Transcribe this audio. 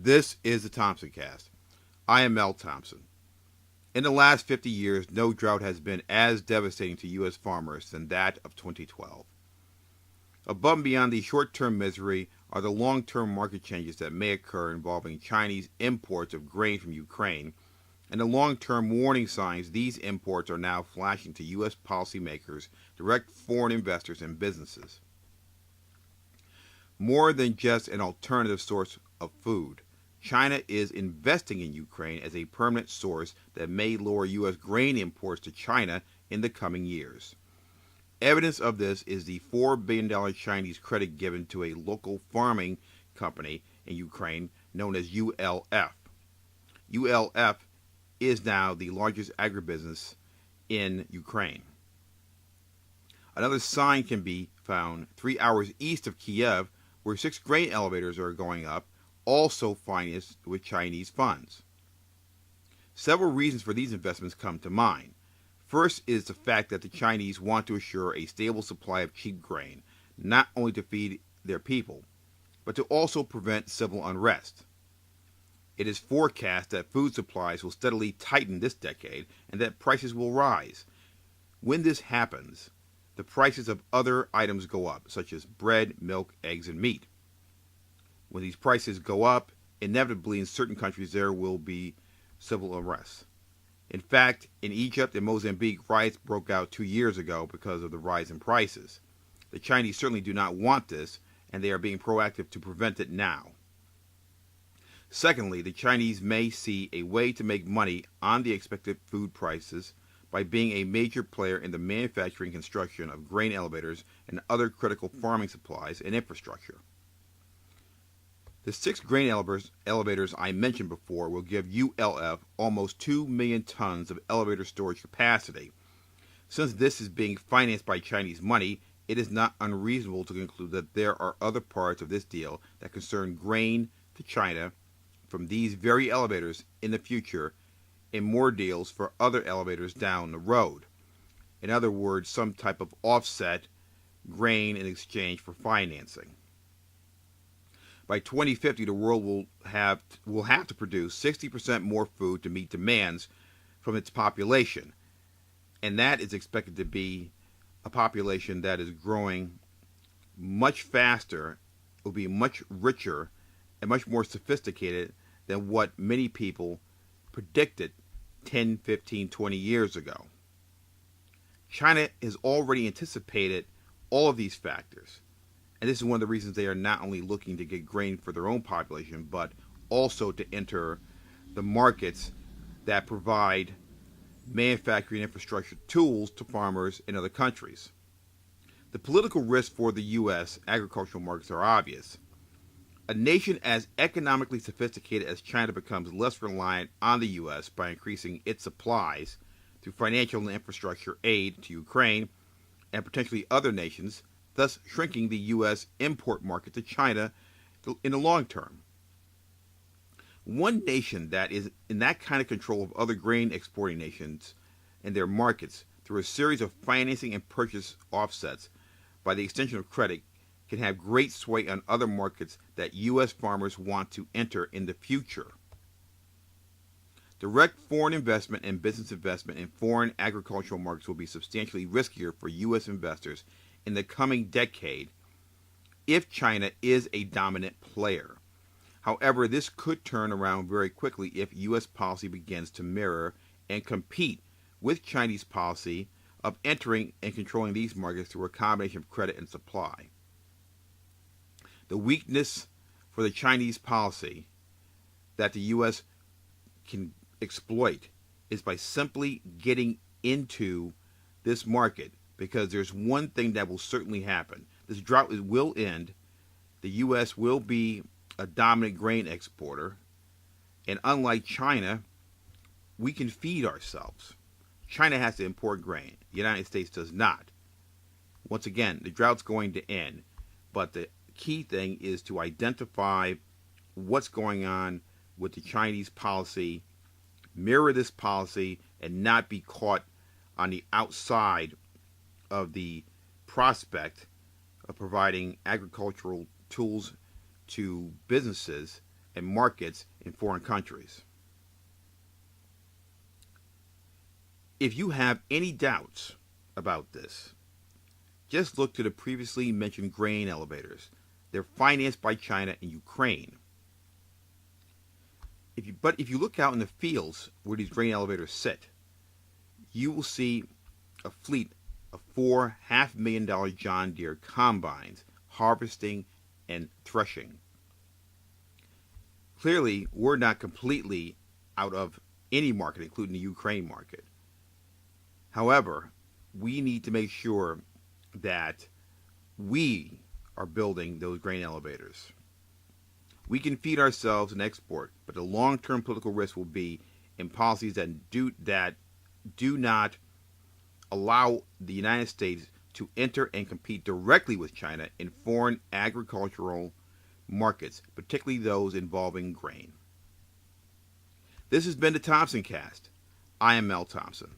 This is the Thompson Cast. I am Mel Thompson. In the last 50 years, no drought has been as devastating to U.S. farmers than that of 2012. Above and beyond the short-term misery are the long-term market changes that may occur involving Chinese imports of grain from Ukraine, and the long-term warning signs these imports are now flashing to U.S. policymakers, direct foreign investors, and businesses. More than just an alternative source of food, China is investing in Ukraine as a permanent source that may lower U.S. grain imports to China in the coming years. Evidence of this is the $4 billion Chinese credit given to a local farming company in Ukraine known as ULF. ULF is now the largest agribusiness in Ukraine. Another sign can be found 3 hours east of Kiev, where 6 grain elevators are going up, also financed with Chinese funds. Several reasons for these investments come to mind. First is the fact that the Chinese want to assure a stable supply of cheap grain, not only to feed their people, but to also prevent civil unrest. It is forecast that food supplies will steadily tighten this decade and that prices will rise. When this happens, the prices of other items go up, such as bread, milk, eggs, and meat. When these prices go up, inevitably in certain countries there will be civil unrest. In fact, in Egypt and Mozambique, riots broke out 2 years ago because of the rise in prices. The Chinese certainly do not want this, and they are being proactive to prevent it now. Secondly, the Chinese may see a way to make money on the expected food prices by being a major player in the manufacturing and construction of grain elevators and other critical farming supplies and infrastructure. The 6 grain elevators I mentioned before will give ULF almost 2 million tons of elevator storage capacity. Since this is being financed by Chinese money, it is not unreasonable to conclude that there are other parts of this deal that concern grain to China from these very elevators in the future, and more deals for other elevators down the road. In other words, some type of offset grain in exchange for financing. By 2050, the world will have to produce 60% more food to meet demands from its population, and that is expected to be a population that is growing much faster, will be much richer, and much more sophisticated than what many people predicted 10, 15, 20 years ago. China has already anticipated all of these factors, and this is one of the reasons they are not only looking to get grain for their own population, but also to enter the markets that provide manufacturing infrastructure tools to farmers in other countries. The political risks for the U.S. agricultural markets are obvious. A nation as economically sophisticated as China becomes less reliant on the U.S. by increasing its supplies through financial and infrastructure aid to Ukraine and potentially other nations, thus shrinking the U.S. import market to China in the long term. One nation that is in that kind of control of other grain exporting nations and their markets through a series of financing and purchase offsets by the extension of credit can have great sway on other markets that U.S. farmers want to enter in the future. Direct foreign investment and business investment in foreign agricultural markets will be substantially riskier for U.S. investors in the coming decade if China is a dominant player. However, this could turn around very quickly if U.S. policy begins to mirror and compete with Chinese policy of entering and controlling these markets through a combination of credit and supply. The weakness for the Chinese policy that the U.S. can exploit is by simply getting into this market, because there's one thing that will certainly happen. This drought will end. The U.S. will be a dominant grain exporter, and unlike China, we can feed ourselves. China has to import grain. The United States does not. Once again, the drought's going to end, but the key thing is to identify what's going on with the Chinese policy, mirror this policy, and not be caught on the outside of the prospect of providing agricultural tools to businesses and markets in foreign countries. If you have any doubts about this, just look to the previously mentioned grain elevators. They're financed by China and Ukraine. But if you look out in the fields where these grain elevators sit, you will see a fleet of 4 $500,000 John Deere combines harvesting and threshing. Clearly, we're not completely out of any market, including the Ukraine market. However, we need to make sure that we are building those grain elevators. We can feed ourselves and export, but the long-term political risk will be in policies that do not allow the United States to enter and compete directly with China in foreign agricultural markets, particularly those involving grain. This has been the Thompson Cast. I am Mel Thompson.